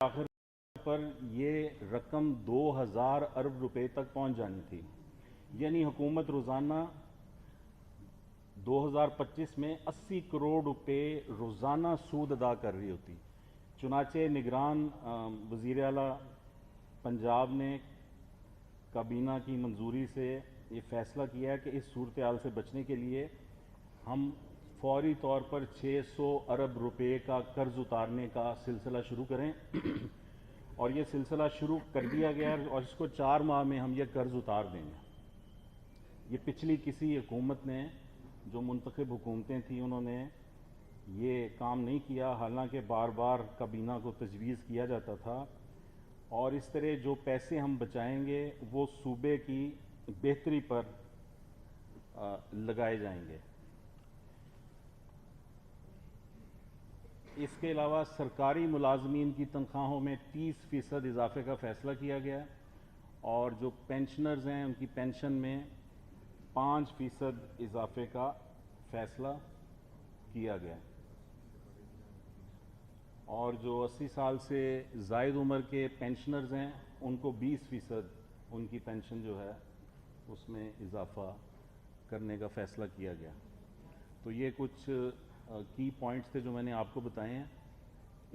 آخر پر یہ رقم 2000 ارب روپے تک پہنچ جانی تھی، یعنی حکومت روزانہ 2025 میں 80 کروڑ روپے روزانہ سود ادا کر رہی ہوتی۔ چنانچہ نگران وزیر اعلیٰ پنجاب نے کابینہ کی منظوری سے یہ فیصلہ کیا ہے کہ اس صورتحال سے بچنے کے لیے ہم فوری طور پر 600 ارب روپے کا قرض اتارنے کا سلسلہ شروع کریں، اور یہ سلسلہ شروع کر دیا گیا ہے اور اس کو 4 ماہ میں ہم یہ قرض اتار دیں گے۔ یہ پچھلی کسی حکومت نے، جو منتخب حکومتیں تھیں، انہوں نے یہ کام نہیں کیا، حالانکہ بار بار کابینہ کو تجویز کیا جاتا تھا، اور اس طرح جو پیسے ہم بچائیں گے وہ صوبے کی بہتری پر لگائے جائیں گے۔ اس کے علاوہ سرکاری ملازمین کی تنخواہوں میں 30% اضافے کا فیصلہ کیا گیا ہے، اور جو پینشنرز ہیں ان کی پینشن میں 5% اضافے کا فیصلہ کیا گیا ہے، اور جو 80 سال سے زائد عمر کے پینشنرز ہیں ان کو 20% ان کی پینشن جو ہے اس میں اضافہ کرنے کا فیصلہ کیا گیا۔ تو یہ کچھ کی پوائنٹس تھے جو میں نے آپ کو بتائے ہیں۔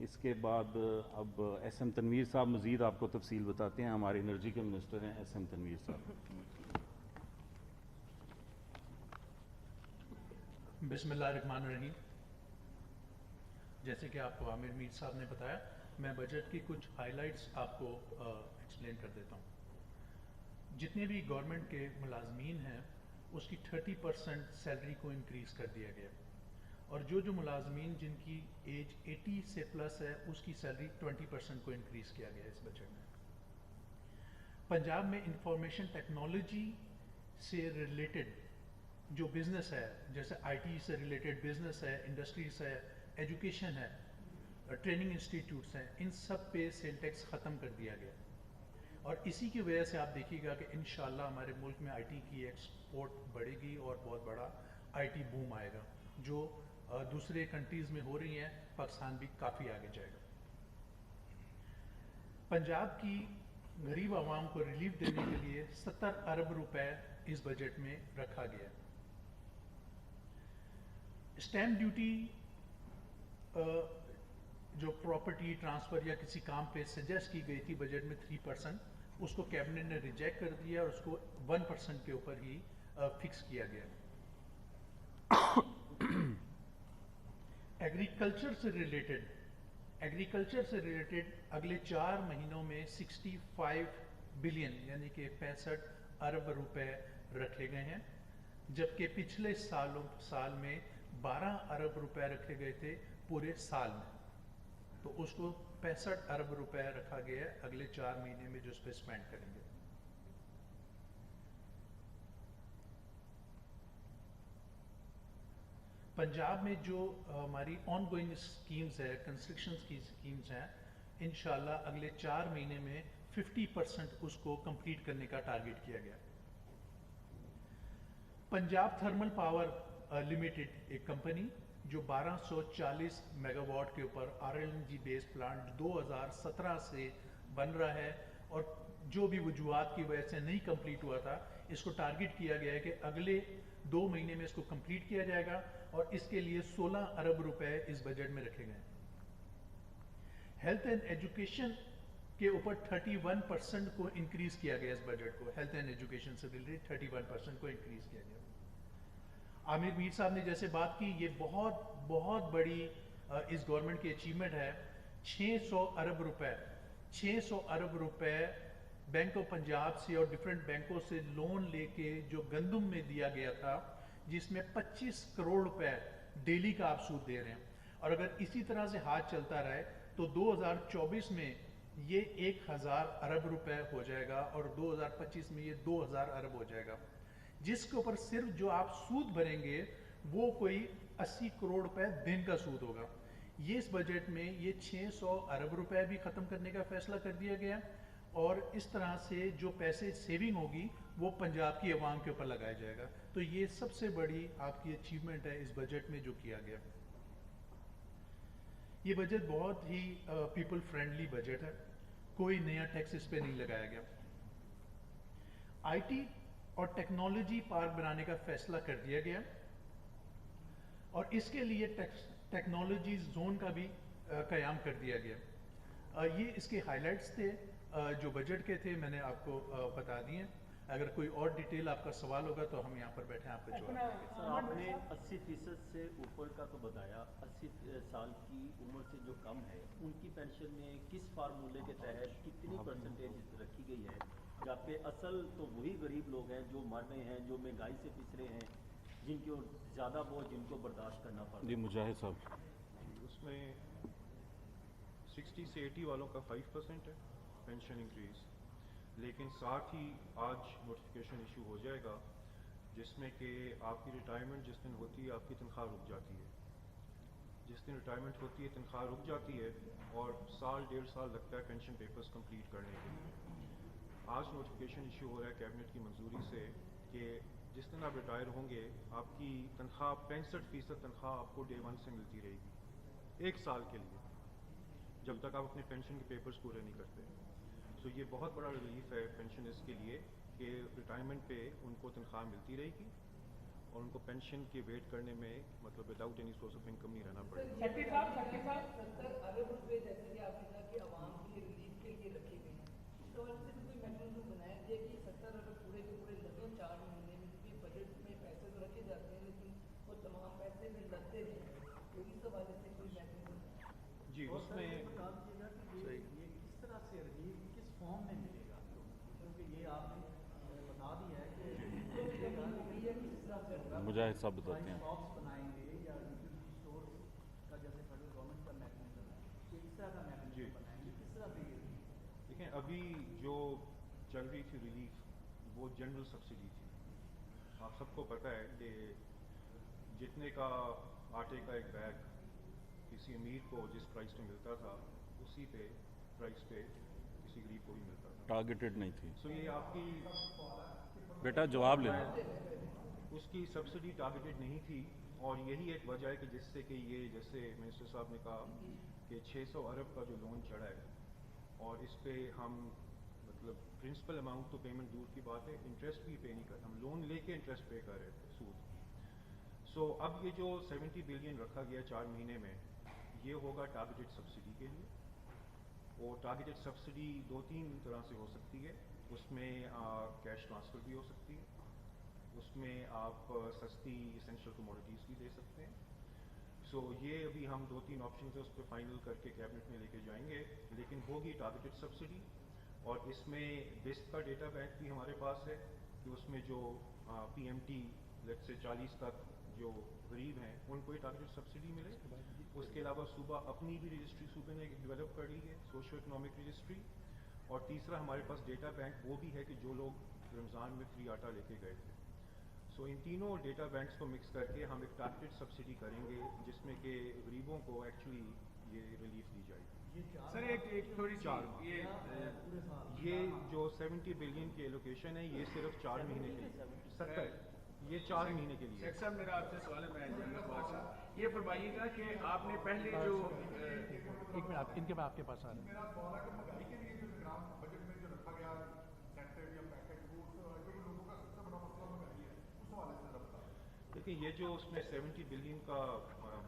اس کے بعد اب ایس ایم تنویر صاحب مزید آپ کو تفصیل بتاتے ہیں، ہمارے انرجی کے منسٹر ہیں ایس ایم تنویر صاحب۔ بسم اللہ الرحمن الرحیم۔ جیسے کہ آپ کو عامر میر صاحب نے بتایا، میں بجٹ کی کچھ ہائی لائٹس آپ کو ایکسپلین کر دیتا ہوں۔ جتنے بھی گورنمنٹ کے ملازمین ہیں اس کی 30% سیلری کو انکریز کر دیا گیا، اور جو ملازمین جن کی ایج 80 سے پلس ہے اس کی سیلری 20% کو انکریز کیا گیا اس بجٹ میں۔ پنجاب میں انفارمیشن ٹیکنالوجی سے ریلیٹڈ جو بزنس ہے، جیسے آئی ٹی سے ریلیٹڈ بزنس ہے، انڈسٹریز ہے، ایجوکیشن ہے، ٹریننگ انسٹیٹیوٹس ہیں، ان سب پہ سیل ٹیکس ختم کر دیا گیا، اور اسی کی وجہ سے آپ دیکھیے گا کہ انشاءاللہ ہمارے ملک میں آئی ٹی کی ایکسپورٹ بڑھے گی اور بہت بڑا آئی ٹی بوم آئے گا، جو دوسرے کنٹریز میں ہو رہی ہیں۔ پاکستان بھی کافی آگے جائے گا۔ پنجاب کی غریب عوام کو ریلیف دینے کے لیے 70 ارب روپے اس بجٹ میں رکھا گیا ہے۔ اسٹیمپ ڈیوٹی جو پراپرٹی ٹرانسفر یا کسی کام پہ سجیسٹ کی گئی تھی بجٹ میں 3%، اس کو کیبنٹ نے ریجیکٹ کر دیا اور اس کو 1% کے اوپر ہی فکس کیا گیا۔ ایگریکلچر سے ریلیٹڈ اگلے 4 مہینوں میں 65 بلین یعنی کہ 65 ارب روپے رکھے گئے ہیں، جبکہ پچھلے سال میں 12 ارب روپے رکھے گئے تھے پورے سال میں، تو اس کو 65 ارب روپے رکھا گیا ہے اگلے 4 مہینے میں جو اس پہ اسپینڈ کریں گے۔ پنجاب میں جو ہماری آن گوئنگ اسکیمز ہے، کنسٹرکشن کی اسکیمز ہیں، انشاءاللہ اگلے 4 مہینے میں 50% اس کو کمپلیٹ کرنے کا ٹارگٹ کیا گیا۔ پنجاب تھرمل پاور لمیٹڈ ایک کمپنی جو 1240 میگا واٹ کے اوپر RLNG بیس پلانٹ 2017 سے بن رہا ہے، اور جو بھی وجوہات کی وجہ سے نہیں کمپلیٹ ہوا تھا، اس کو ٹارگٹ کیا گیا ہے کہ اگلے 2 مہینے میں اس کو کمپلیٹ کیا جائے گا، اور اس کے لیے 16 ارب روپے اس بجٹ میں رکھے گئے ہیں۔ ہیلتھ اینڈ ایجوکیشن کے اوپر 31% کو انکریز کیا گیا اس بجٹ کو، ہیلتھ اینڈ ایجوکیشن سے ریلیٹڈ 31% کو انکریز کیا گیا۔ عامر میر صاحب نے جیسے بات کی، یہ بہت بڑی اس گورنمنٹ کی اچیومنٹ ہے۔ 600 ارب روپے بینک آف پنجاب سے اور ڈیفرنٹ بینکوں سے لون لے کے جو گندم میں دیا گیا تھا، جس میں 25 کروڑ روپے ڈیلی کا آپ سود دے رہے ہیں، اور اگر اسی طرح سے ہاتھ چلتا رہے تو 2024 میں یہ 1000 ارب روپے ہو جائے گا، اور 2025 میں یہ 2000 ارب ہو جائے گا، جس کے اوپر صرف جو آپ سود بھریں گے وہ کوئی 80 کروڑ روپے دن کا سود ہوگا۔ یہ اس بجٹ میں یہ 600 ارب روپے بھی ختم کرنے کا فیصلہ کر دیا گیا، اور اس طرح سے جو پیسے سیونگ ہوگی وہ پنجاب کی عوام کے اوپر لگایا جائے گا۔ تو یہ سب سے بڑی آپ کی اچیومنٹ ہے اس بجٹ میں جو کیا گیا۔ ये बजट बहुत ही पीपल फ्रेंडली बजट है, कोई नया टैक्स इस पे नहीं लगाया गया। आईटी और टेक्नोलॉजी पार्क बनाने का फैसला कर दिया गया और इसके लिए टेक्नोलॉजी जोन का भी क़याम कर दिया गया। ये इसके हाइलाइट्स थे जो बजट के थे, मैंने आपको बता दिए। अगर कोई और डिटेल आपका सवाल होगा तो हम यहाँ पर बैठे हैं आपका जवाब देंगे। सर, आपने 80% से ऊपर का तो बताया, 80 साल की उम्र से जो कम है उनकी पेंशन में किस फार्मूले के तहत कितनी परसेंटेज रखी गई है? जबकि असल तो वही गरीब लोग हैं जो मर रहे हैं, जो महंगाई से पिछड़े हैं, जिनको ज़्यादा बोझ जिनको बर्दाश्त करना पड़ रहा जी है। मुजाहिद साहब। उसमें 60 से 80 वालों का 5% है पेंशन इंक्रीज़, लेकिन साथ ही आज नोटिफिकेशन इशू हो जाएगा जिसमें कि आपकी रिटायरमेंट जिस दिन होती है आपकी तनख्वाह रुक जाती है। जिस दिन रिटायरमेंट होती है तनख्वाह रुक जाती है और साल 1.5 साल लगता है पेंशन पेपर्स कंप्लीट करने के लिए। आज नोटिफिकेशन इशू हो रहा है कैबिनेट की मंजूरी से कि जिस दिन आप रिटायर होंगे आपकी तनख्वाह 65% तनख्वाह आपको डे 1 से मिलती रहेगी 1 साल के लिए, जब तक आप अपने पेंशन के पेपर्स पूरे नहीं करते। तो ये बहुत बड़ा रिलीफ है पेंशनर्स के लिए कि रिटायरमेंट पे उनको तनख्वाह मिलती रहेगी और उनको पेंशन के वेट करने में मतलब without any source of income नहीं रहना पड़ेगा। 70 अरब रुपए जैसे कि आपने कहा कि आवाम के रिलीफ के लिए रखे गए हैं, इसका वजह से भी कोई मैकेनिज्म बनाया गया कि 70 अरब पूरे के पूरे लगे 4 महीने में, क्योंकि बजट में पैसे तो रखे जाते हैं लेकिन वो तमाम पैसे भी लगते नहीं, तो इस हवाले से कोई मैकेनिज्म? जी, और सर, उसमें ये बता दीजिएगा कि ये किस तरह से रिलीफ किस फॉर्म में मिलेगा, क्योंकि ये आपने बता दिया है कि मिलेगा, लेकिन ये किस तरह से होगा? मुजाहिद साहब बताते हैं। शॉप्स बनाएंगे या यूटिलिटी स्टोर्स का जैसे फेडरल गवर्नमेंट का मैकेनिज्म है, ये किस तरह का जी। मैकेनिज्म बनाएंगे, किस तरह से ये? देखें, अभी जो चल रही थी रिलीफ वो जनरल सब्सिडी थी। आप सबको पता है कि जितने का आटे का एक बैग किसी अमीर को जिस प्राइस पे मिलता था उसी पे प्राइस पे किसी गरीब को भी मिलता था। टारगेटेड नहीं थी। सो ये आपकी बेटा जवाब ले लो। उसकी सब्सिडी टारगेटेड नहीं थी और यही एक वजह है कि जिससे कि ये जैसे मिनिस्टर साहब ने कहा कि 600 अरब का जो लोन चढ़ा है और इस पे हम मतलब प्रिंसिपल अमाउंट तो पेमेंट दूर की बात है, इंटरेस्ट भी पे नहीं कर, हम लोन लेके इंटरेस्ट पे कर रहे थे, सूद। सो अब ये जो 70 बिलियन रखा गया 4 महीने में, ये होगा टारगेटेड सब्सिडी के लिए। और टारगेटेड सब्सिडी 2-3 तरह से हो सकती है, उसमें कैश ट्रांसफ़र भी हो सकती है, उसमें आप सस्ती इसेंशियल कमोडिटीज़ भी दे सकते हैं। सो ये अभी हम 2-3 ऑप्शन है उस पर फाइनल करके कैबिनेट में लेके जाएंगे, लेकिन होगी टारगेटेड सब्सिडी। और इसमें बिस्क का डेटा बैंक भी हमारे पास है कि उसमें जो PMT लेट्स से 40 तक जो गरीब हैं उनको ही टारगेटेड सब्सिडी मिले। उसके अलावा सूबा अपनी भी रजिस्ट्री सूबे ने डेवलप कर ली है, सोशो इकनॉमिक रजिस्ट्री। और तीसरा हमारे पास डेटा बैंक वो भी है कि जो लोग रमज़ान में फ्री आटा लेके गए थे। सो इन तीनों डेटा बैंक्स को मिक्स करके हम एक टारगेटेड सब्सिडी करेंगे जिसमें कि गरीबों को एक्चुअली ये रिलीफ दी जाएगी। सर एक थोड़ी सी 4 माह। ये जो 70 बिलियन की एलोकेशन है ये सिर्फ 4 महीने के लिए, 70 ये 4 महीने के लिए। शेख साहब, मेरा आपसे सवाल है, मैं जानना थोड़ा सा ये फरमाइएगा कि आपने पहले जो एक मिनट इनके बाद आपके पास आ रहे हैं। मेरा सवाल है कि महंगाई के लिए जो ग्राम बजट में जो रखा गया इंसेंटिव या पैकेज, वो जो लोगों का सबसे बड़ा मसला महंगाई है, उस हवाले से जरा बताएं। देखिए, ये जो उसमें 70 बिलियन का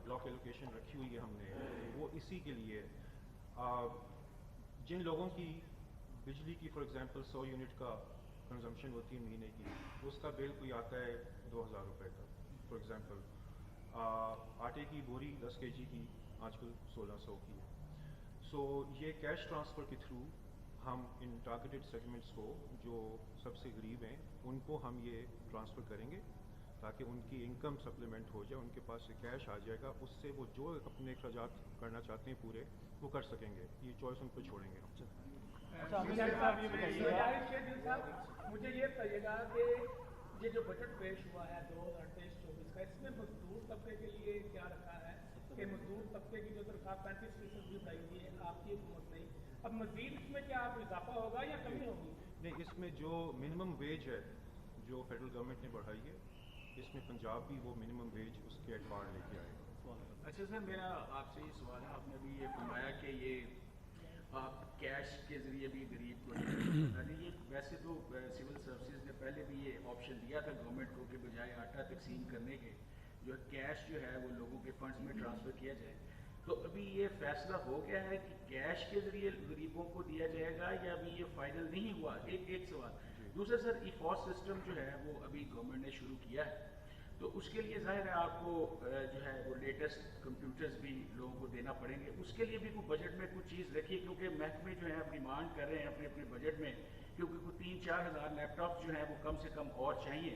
ब्लॉक एलोकेशन रखी हुई है हमने, वो इसी के लिए जिन लोगों की बिजली की फॉर एग्जांपल 100 यूनिट का कंजम्पशन होती है महीने की, उसका बिल कोई आता है 2000 रुपये का फॉर एग्जांपल। आटे की बोरी 10 kg की आजकल 1600 की है। सो ये कैश ट्रांसफ़र के थ्रू हम इन टारगेटेड सेगमेंट्स को जो सबसे गरीब हैं उनको हम ये ट्रांसफ़र करेंगे ताकि उनकी इनकम सप्लीमेंट हो जाए, उनके पास से कैश आ जाएगा, उससे वो जो अपने अखराजात करना चाहते हैं पूरे वो कर सकेंगे। ये चॉइस उन पर छोड़ेंगे हम। मुझे ये बताइएगा कि ये जो बजट पेश हुआ है 2023-24 का, इसमें मजदूर तबके के लिए क्या रखा है कि मजदूर तबके की जो तनख्वाह 35% भी बढ़ाई हुई है आपकी हुकूमत ने, अब मजीद इसमें क्या इजाफा होगा या कमी होगी? नहीं, इसमें जो मिनिमम वेज है जो फेडरल गवर्नमेंट ने बढ़ाई है, इसमें पंजाब भी वो मिनिमम वेज उसके अकॉर्ड लेके आएगा। اچھا سر، میرا آپ سے یہ سوال ہے، آپ نے ابھی یہ فرمایا کہ یہ آپ کیش کے ذریعے بھی غریب کو یہ ویسے تو سول سروسز نے پہلے بھی یہ آپشن دیا تھا گورنمنٹ کو کہ بجائے آٹا تقسیم کرنے کے جو کیش جو ہے وہ لوگوں کے فنڈز میں ٹرانسفر کیا جائے، تو ابھی یہ فیصلہ ہو گیا ہے کہ کیش کے ذریعے غریبوں کو دیا جائے گا یا ابھی یہ فائنل نہیں ہوا؟ ایک سوال. دوسرا سر، ای فوس سسٹم جو ہے وہ ابھی گورنمنٹ نے شروع کیا ہے، تو اس کے لیے ظاہر ہے آپ کو جو ہے وہ لیٹسٹ کمپیوٹرز بھی لوگوں کو دینا پڑیں گے، اس کے لیے بھی کوئی بجٹ میں کچھ چیز رکھیے، کیونکہ محکمے جو ہیں اب ڈیمانڈ کر رہے ہیں اپنے اپنے بجٹ میں، کیونکہ کوئی 3-4 ہزار لیپ ٹاپس جو ہیں وہ کم سے کم اور چاہیے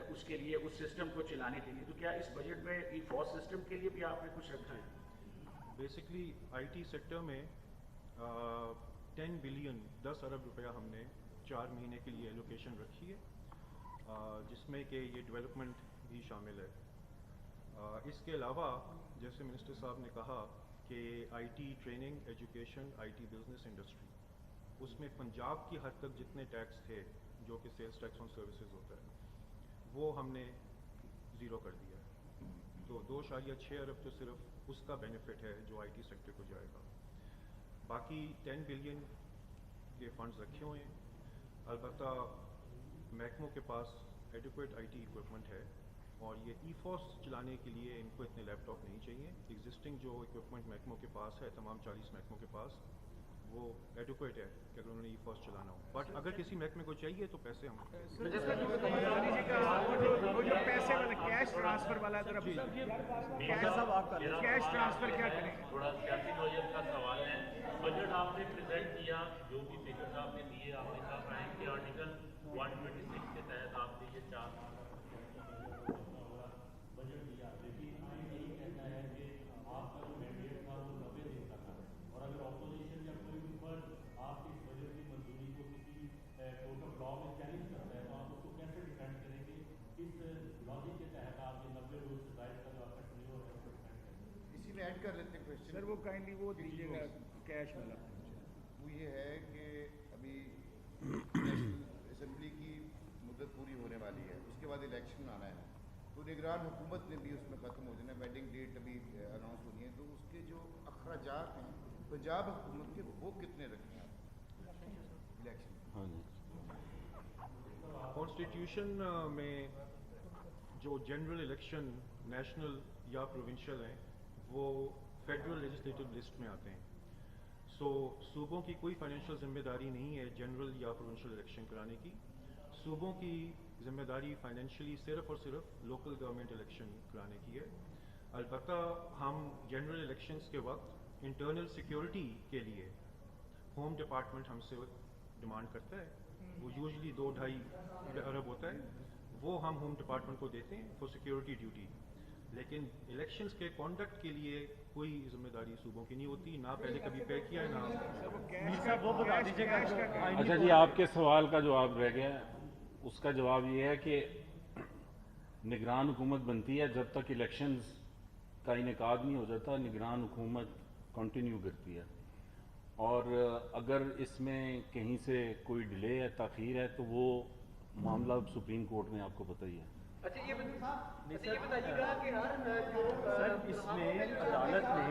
اس کے لیے، اس سسٹم کو چلانے کے لیے. تو کیا اس بجٹ میں ای فوس سسٹم کے لیے بھی آپ نے کچھ رکھا ہے؟ بیسکلی آئی ٹی سیکٹر میں 10 بلین 10 ارب روپیہ ہم نے 4 مہینے کے لیے ایلوکیشن رکھی ہے، جس میں کہ یہ ڈیولپمنٹ بھی شامل ہے. اس کے علاوہ جیسے منسٹر صاحب نے کہا کہ I T training, education, I T business industry, اس میں پنجاب کی حد تک جتنے ٹیکس تھے جو کہ سیلز ٹیکس آن سروسز ہوتا ہے وہ ہم نے زیرو کر دیا ہے. تو 2.6 ارب تو صرف اس کا بینیفٹ ہے جو آئی ٹی سیکٹر کو جائے گا. باقی 10 بلین کے فنڈز رکھے ہوئے ہیں. البتہ محکموں کے پاس ایڈیکویٹ آئی ٹی اکوپمنٹ ہے، اور یہ ای فوس چلانے کے لیے ان کو اتنے لیپ ٹاپ نہیں چاہیے. ایگزسٹنگ جو اکوپمنٹ محکموں کے پاس ہے، تمام 40 محکموں کے پاس، وہ ایڈیکویٹ ہے کہ اگر انہوں نے ای فوس چلانا ہو. بٹ اگر کسی محکمے کو چاہیے تو پیسے ہم وہ جو پیسے والا کیش ٹرانسفر والا ذرا کیش ٹرانسفر کیا کریں گے؟ تھوڑا سیاسی نوعیت کا سوال ہے. بجٹ آپ نے پریزنٹ کیا، جو بھی فگرز آپ نے دیے، آپ نے کہا ہے کہ آرٹیکل 126 کے تحت آپ نے یہ 4 بجٹ دیا، لیکن آئین یہی کہتا ہے کہ آپ کا جو مینڈیٹ تھا وہ 90 دن کا تھا، اور اگر اپوزیشن یا کوئی بھی فرد آپ کی اس بجٹ کی منظوری کو کسی کورٹ آف لا میں چیلنج کرتا ہے تو آپ اس کو کیسے ڈیفینڈ کریں گے؟ کس لاجک کے تحت آپ یہ 90 روز سے زائد کا جو آپ کا ٹینیور ہے اس کو ڈیفینڈ کریں گے؟ اسی میں ایڈ کر لیتے ہیں کوشچن. سر وہ کائنڈلی وہ دیجیے گا کیش والا. وہ یہ ہے کہ ابھی نیشنل اسمبلی کی مدت پوری ہونے والی ہے، اس کے بعد الیکشن آنا ہے، تو نگران حکومت نے بھی اس میں ختم ہو جانا ہے. ویڈنگ ڈیٹ ابھی اناؤنس ہونی ہے، تو اس کے جو اخراجات ہیں پنجاب حکومت کے وہ کتنے رکھیں ہیں الیکشن؟ ہاں جی. کانسٹیٹیوشن میں جو جنرل الیکشن نیشنل یا پروونشل ہیں وہ فیڈرل لیجسلیٹو لسٹ میں آتے ہیں. سو صوبوں کی کوئی فائنینشیل ذمہ داری نہیں ہے جنرل یا پروونشل الیکشن کرانے کی. صوبوں کی ذمہ داری فائنینشلی صرف اور صرف لوکل گورنمنٹ الیکشن کرانے کی ہے. البتہ ہم جنرل الیکشنز کے وقت انٹرنل سیکیورٹی کے لیے ہوم ڈپارٹمنٹ ہم سے ڈیمانڈ کرتا ہے، وہ یوزلی 2-2.5 ارب ہوتا ہے، وہ ہم ہوم ڈپارٹمنٹ کو دیتے ہیں فور سیکیورٹی ڈیوٹی. لیکن الیکشنز کے کانڈکٹ کے لیے کوئی ذمہ داری صوبوں کی نہیں ہوتی، نہ پہلے کبھی پے کیا ہے نہ. اچھا جی، آپ کے سوال کا جواب رہ گیا. اس کا جواب یہ ہے کہ نگران حکومت بنتی ہے جب تک الیکشنز کا انعقاد نہیں ہو جاتا، نگران حکومت کنٹینیو کرتی ہے، اور اگر اس میں کہیں سے کوئی ڈیلے ہے، تاخیر ہے، تو وہ معاملہ سپریم کورٹ میں آپ کو پتہ ہی ہے. اچھا یہ بتائیے گا کہ ہر سر اس میں عدالت نے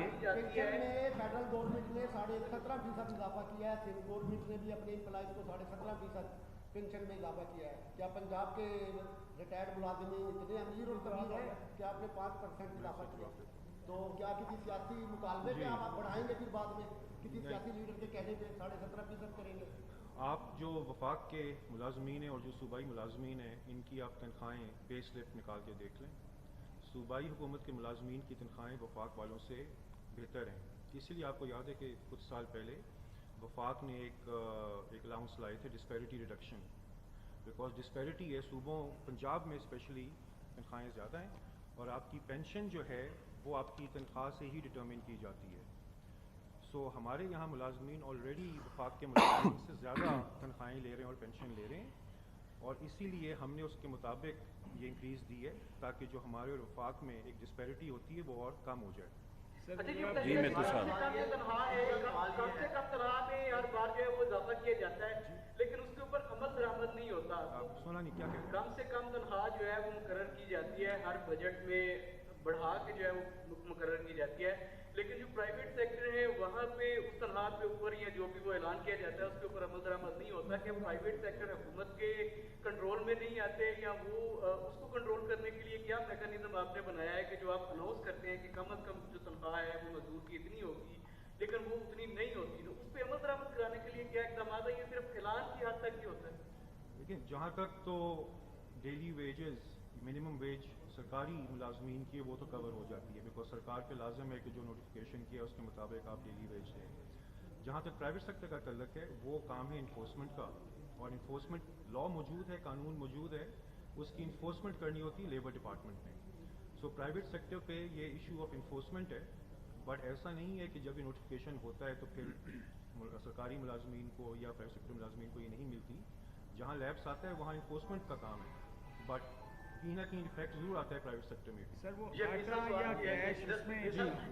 فیڈرل گورنمنٹ نے 17.5% اضافہ کیا ہے، سینٹرل گورنمنٹ نے بھی اپنے امپلائز کو 17.5% پینشن میں اضافہ کیا ہے. کیا پنجاب کے ریٹائرڈ ملازمین اتنے امیر اور کبیر ہیں کہ آپ نے 5% اضافہ کیا؟ تو کیا کسی سیاسی مطالبے پہ آپ بڑھائیں گے پھر بعد میں کسی سیاسی لیڈر کے کہنے پہ 17.5% کریں گے؟ آپ جو وفاق کے ملازمین ہیں اور جو صوبائی ملازمین ہیں ان کی آپ تنخواہیں پے سلپ نکال کے دیکھ لیں. صوبائی حکومت کے ملازمین کی تنخواہیں وفاق والوں سے بہتر ہیں. اسی لیے آپ کو یاد ہے کہ کچھ سال پہلے وفاق نے ایک الاؤنس لائے تھے ڈسپیرٹی ریڈکشن، بیکاز ڈسپیرٹی ہے صوبوں پنجاب میں اسپیشلی تنخواہیں زیادہ ہیں، اور آپ کی پینشن جو ہے وہ آپ کی تنخواہ سے ہی ڈٹرمن کی جاتی ہے. سو ہمارے یہاں ملازمین آلریڈی وفاق کے ملازمین سے زیادہ تنخواہیں لے رہے ہیں اور پینشن لے رہے ہیں، اور اسی لیے ہم نے اس کے مطابق یہ انکریز دی ہے تاکہ جو ہمارے اور وفاق میں ایک ڈسپیرٹی ہوتی ہے وہ اور کم ہو جائے. جی میں تو صاحب کم سے کم تنخواہ میں ہر بار جو ہے وہ اضافہ کیا جاتا ہے، لیکن اس کے اوپر عمل درآمد نہیں ہوتا. آپ سونا نہیں کیا کہہ رہے ہیں؟ کم سے کم تنخواہ جو ہے وہ مقرر کی جاتی ہے ہر بجٹ میں बढ़ा के जो है वो मुकर्रर की जाती है, लेकिन जो प्राइवेट सेक्टर है वहाँ पे उस तनख्वाह के ऊपर या जो भी वो ऐलान किया जाता है उसके ऊपर अमल दरामद नहीं होता कि प्राइवेट सेक्टर हुकूमत के कंट्रोल में नहीं आते, या वो उसको कंट्रोल करने के लिए क्या मैकेनिज्म आपने बनाया है कि जो आप अनाउंस करते हैं कि कम अज़ कम जो तनख्वाह है वो मजदूर की इतनी होगी लेकिन वो उतनी नहीं होती, तो उस पर अमल दरामद कराने के लिए क्या इकदाम है? ये सिर्फ ऐलान की हद तक ही होता है? लेकिन जहाँ तक तो डेली वेजेस, मिनिमम वेज सरकारी मुलाजमीन की वो तो कवर हो जाती है, बिकॉज सरकार के लाजम है कि जो नोटिफिकेशन किया उसके मुताबिक आप डेली वेज दें। जहाँ तक प्राइवेट सेक्टर का तल्लक है वो काम है इन्फोर्समेंट का, और इन्फोर्समेंट लॉ मौजूद है, कानून मौजूद है, उसकी इन्फोर्समेंट करनी होती है लेबर डिपार्टमेंट में। सो प्राइवेट सेक्टर पे ये इशू ऑफ इन्फोर्समेंट है, बट ऐसा नहीं है कि जब ये नोटिफिकेशन होता है तो फिर सरकारी मुलाजमीन को या प्राइवेट सेक्टर मुलाजमीन को ये नहीं मिलती। जहाँ लैब्स आता है वहाँ इन्फोर्समेंट का काम है, बट कहीं ना कहीं इफेक्ट जरूर आता है प्राइवेट सेक्टर में भी। सर वो या कैश उसमें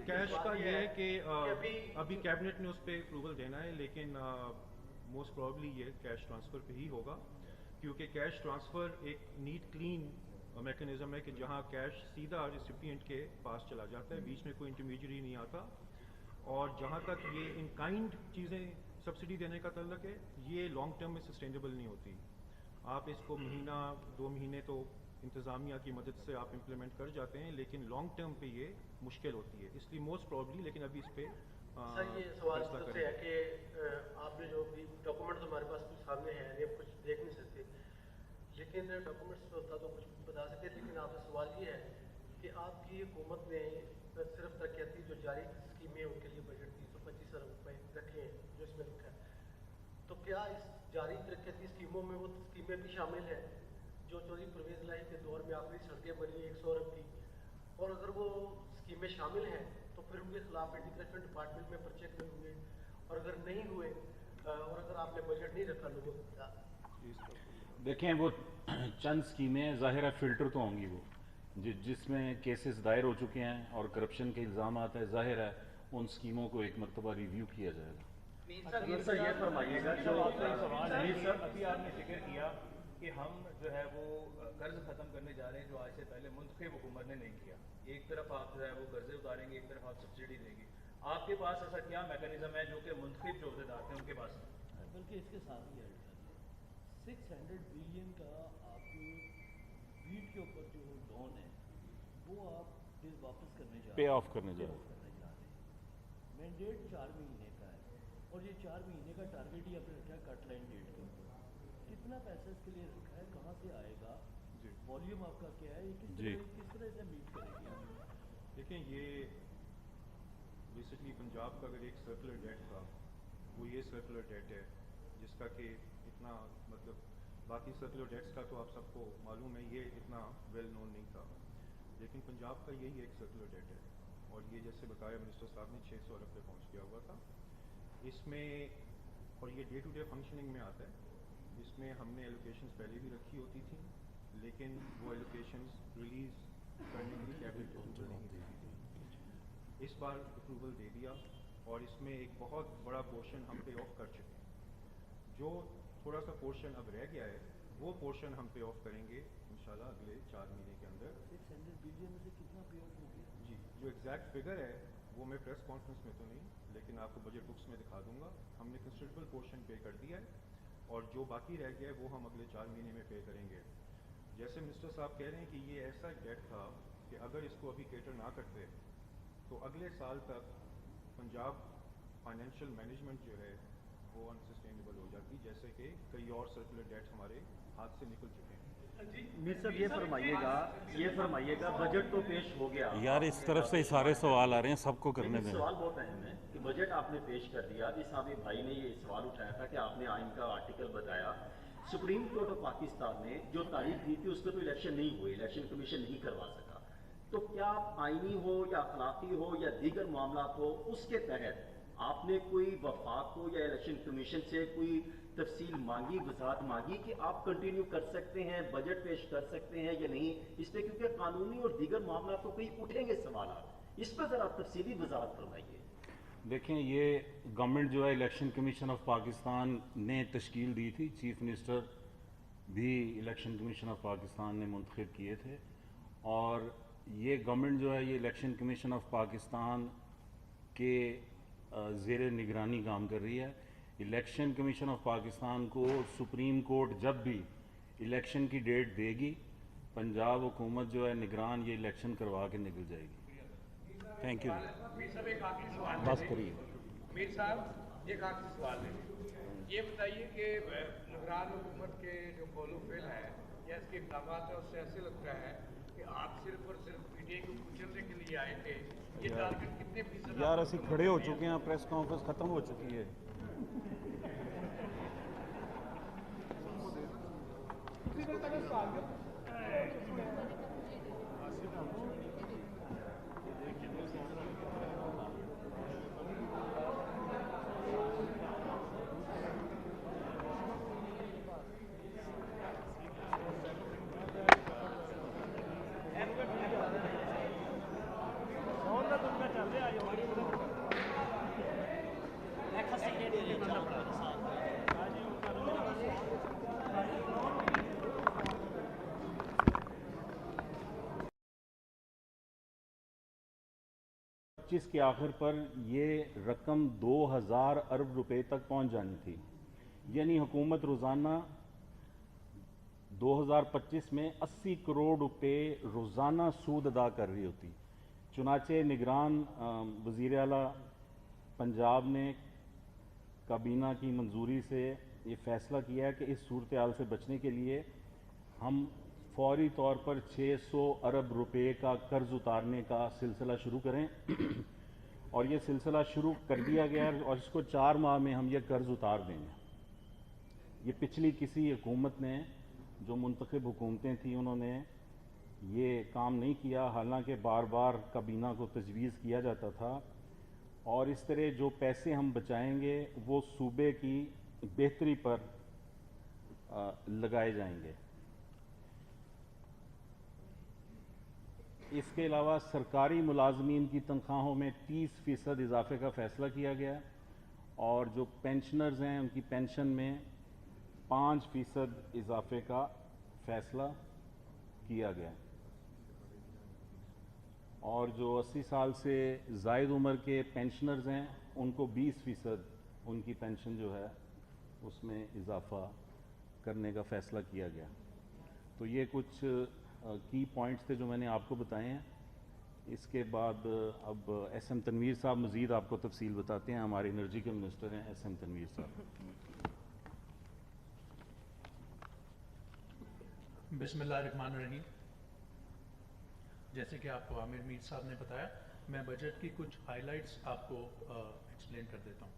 कैश का ये है कि अभी कैबिनेट ने उस पर अप्रूवल देना है, लेकिन मोस्ट प्रॉब्ली ये कैश ट्रांसफ़र पे ही होगा, क्योंकि कैश ट्रांसफ़र एक नीट क्लीन मैकेनिज़्म है कि जहाँ कैश सीधा रिसिपिएंट के पास चला जाता है, बीच में कोई इंटरमीडियरी नहीं आता। और जहाँ तक ये इन काइंड चीज़ें सब्सिडी देने का तल्लक है, ये लॉन्ग टर्म में सस्टेनेबल नहीं होती। आप इसको महीना 2 महीने तो इंतज़ामिया की मदद से आप इम्प्लीमेंट कर जाते हैं, लेकिन लॉन्ग टर्म पे ये मुश्किल होती है, इसलिए मोस्ट प्रॉब्ली, लेकिन अभी इस पर सर ये सवाल सबसे है कि आपने जो भी डॉक्यूमेंट हमारे पास कुछ सामने हैं, ये कुछ देख नहीं सकते, लेकिन डॉक्यूमेंट्स में होता तो कुछ बता सकते, लेकिन आपसे सवाल ये है कि आपकी हुकूमत ने सिर्फ तरक्याती जो जारी स्कीमें उनके लिए बजट 325 अरब रुपये रखे हैं जो इसमें लिखा है, तो क्या इस जारी तरक्याती स्कीमों में वो स्कीमें भी शामिल हैं जो चौधरी परवेज़ इलाही के दौर में आखिरी सड़कें बनी 100 अरब की, और अगर वो स्कीमें शामिल हैं तो फिर उनके खिलाफ एंटी करप्शन डिपार्टमेंट में पर्चे क्यों हुए, और अगर नहीं हुए और अगर आपने बजट नहीं रखा लोगों को? देखें वो चंद स्कीमें ज़ाहिर है फ़िल्टर तो होंगी, वो जिसमें केसेस दायर हो चुके हैं और करप्शन के इल्ज़ाम आते हैं, ज़ाहिर है उन स्कीमों को एक मरतबा रिव्यू किया जाएगा। सर ये फरमाइएगा जो अभी आपने जिक्र किया कि हम जो है वो कर्ज खत्म करने जा रहे हैं जो आज से पहले मुंतखब हुकूमत ने नहीं किया। एक तरफ आप जो है वो कर्जे उतारेंगे, एक तरफ आप सब्सिडी देंगे। आपके पास ऐसा क्या मैकेनिज्म है जो कि मुंतखब जो अहदेदार थे उनके पास नहीं? बल्कि इसके साथ ही 600 बिलियन का आप वीट के ऊपर जो लोन है वो आप वापस करने जा रहे हैं, पे ऑफ करने जा रहे हैं। मैंडेट 4 महीने का है और ये 4 महीने का टारगेट ही आपने रखा है कट लाइन डेट के ऊपर। कितना पैसा इसके लिए रखा है, कहाँ से आएगा, वॉल्यूम आपका क्या है, ये किस तरह से मीट करेंगे आप? देखें ये बेसिकली पंजाब का अगर एक सर्कुलर डेट था वो ये सर्कुलर डेट है, जिसका कि इतना मतलब बाकी सर्कुलर डेट्स का तो आप सबको मालूम है, ये इतना वेल नोन नहीं था, लेकिन पंजाब का यही एक सर्कुलर डेट है। और ये जैसे बताया मिनिस्टर साहब ने 600 अरब पे पहुँच गया हुआ था इसमें, और ये डे टू डे फंक्शनिंग में आता है। इसमें हमने एलोकेशंस पहले भी रखी होती थी, लेकिन वो एलोकेशंस रिलीज़ करने के लिए कैबिनेट अप्रूवल नहीं देती थी। इस बार अप्रूवल दे दिया और इसमें एक बहुत बड़ा पोर्शन हम पे ऑफ कर चुके हैं। जो थोड़ा सा पोर्शन अब रह गया है वो पोर्शन हम पे ऑफ करेंगे इंशाल्लाह अगले 4 महीने के अंदर। 600 बिलियन में से कितना पे ऑफ हो गया? जी, जो एग्जैक्ट फिगर है वो मैं प्रेस कॉन्फ्रेंस में तो नहीं, लेकिन आपको बजट बुक्स में दिखा दूंगा। हमने कंसिडरेबल पोर्शन पे कर दिया है और जो बाकी रह गया है वो हम अगले 4 महीने में पे करेंगे। जैसे मिनिस्टर साहब कह रहे हैं कि ये ऐसा डेट था कि अगर इसको अभी केटर ना करते तो अगले साल तक पंजाब फाइनेंशियल मैनेजमेंट जो है वो अनसस्टेनेबल हो जाती, जैसे कि कई और सर्कुलर डेट्स हमारे हाथ से निकल चुके हैं। मीर साहब ये फरमाइएगा बजट तो पेश हो गया यार, इस तरफ से सारे सवाल आ रहे हैं, सबको करने दें। सवाल बहुत अहम है कि बजट आपने पेश कर दिया। अभी साहब भाई ने ये सवाल उठाया था कि आपने आइन का आर्टिकल बताया, सुप्रीम कोर्ट ऑफ पाकिस्तान ने जो तारीख दी थी उस पर तो इलेक्शन नहीं हुए, इलेक्शन कमीशन नहीं करवा सका, तो क्या आइनी हो या अखलाकी हो या दीगर मामला हो उसके तहत आपने कोई वफाक को या इलेक्शन कमीशन से कोई तफसील मांगी, वजाहत मांगी कि आप कंटिन्यू कर सकते हैं, बजट पेश कर सकते हैं या नहीं इस पर, क्योंकि कानूनी और दीगर मामला तो कई उठेंगे सवाल, इस पर ज़रा तफसीली वजाहत फरमाइए। देखें ये गवर्नमेंट जो है इलेक्शन कमीशन ऑफ पाकिस्तान ने तश्कील दी थी, चीफ मिनिस्टर भी इलेक्शन कमीशन ऑफ पाकिस्तान ने मुंतखब किए थे और ये गवर्नमेंट जो है ये इलेक्शन कमीशन ऑफ पाकिस्तान के ज़ेर निगरानी काम कर रही है। इलेक्शन कमीशन ऑफ पाकिस्तान को सुप्रीम कोर्ट जब भी इलेक्शन की डेट देगी, पंजाब हुकूमत जो है निगरान ये इलेक्शन करवा के निकल जाएगी। Thank you. मीर साहब एक आखिरी सवाल बस करिए। मीर साहब एक आखिरी सवाल है, ये बताइए कि निगरान हुकूमत के जो कौलो फेल है या इसके इक़दाम है उससे ऐसे लगता है कि आप सिर्फ और सिर्फ पीटीआई को कुचलने के लिए आए थे। ये टारगेट कितने फीसद यार असं खड़े हो चुके हैं, प्रेस कॉन्फ्रेंस ख़त्म हो चुकी है। के आखिर पर ये रकम 2000 अरब रुपए तक पहुंच जानी थी, यानी हुकूमत रोज़ाना 2025 में 80 करोड़ रुपए रोज़ाना सूद अदा कर रही होती। चुनाचे निगरान वज़ीर आला पंजाब ने काबीना की मंजूरी से ये फ़ैसला किया है कि इस सूरत हाल से बचने के लिए हम फौरी तौर पर 600 अरब रुपए का कर्ज उतारने का सिलसिला शुरू करें और ये सिलसिला शुरू कर दिया गया है और इसको 4 माह में हम ये कर्ज उतार देंगे। ये पिछली किसी हुकूमत ने, जो मुंतखब हुकूमतें थी, उन्होंने ये काम नहीं किया, हालांकि बार बार काबीना को तजवीज़ किया जाता था। और इस तरह जो पैसे हम बचाएंगे वो सूबे की बेहतरी पर लगाए जाएंगे। इसके अलावा सरकारी मुलाजमीन की तनख्वाहों में 30% इजाफे का फ़ैसला किया गया और जो पेंशनर्स हैं उनकी पेंशन में 5% इजाफे का फ़ैसला किया गया और जो 80 साल से ज़ायद उम्र के पेंशनर्स हैं उनको 20% उनकी पेंशन जो है उसमें इजाफा करने का फ़ैसला किया गया। तो ये कुछ की पॉइंट्स थे जो मैंने आपको बताए हैं। इसके बाद अब एसएम तनवीर साहब मज़ीद आपको तफसील बताते हैं। हमारे एनर्जी के मिनिस्टर हैं एसएम तनवीर साहब। बिस्मिल्लाहिर्रहमानिर्रहीम। जैसे कि आपको आमिर मीर साहब ने बताया, मैं बजट की कुछ हाइलाइट्स आपको एक्सप्लेन कर देता हूँ।